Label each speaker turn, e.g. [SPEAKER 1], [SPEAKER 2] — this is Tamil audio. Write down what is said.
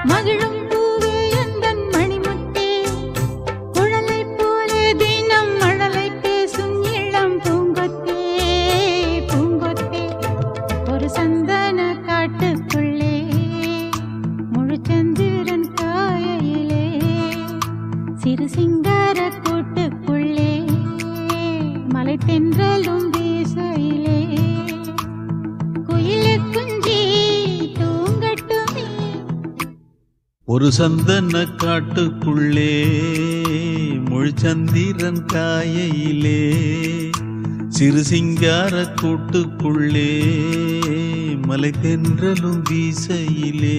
[SPEAKER 1] மகிழும் பூவே எந்தன் மணிமுத்தே, குழலை போலே தினம் மழலை பேசும் இளம் பூங்கொத்தே, பூங்கொத்தே. ஒரு சந்தன காட்டுக்குள்ளே முழுச்சந்திரன் காயையிலே, சிறு சிங்கார கூட்டுக்குள்ளே மலை தென்றலும் வீசையிலே, குயிலே குஞ்சி தூங்கட்டுமே.
[SPEAKER 2] ஒரு சந்தன காட்டுக்குள்ளே முழுச்சந்திரன் காயையிலே, சிறு சிங்கார கூட்டுக்குள்ளே மலை தென்றலும் வீசையிலே.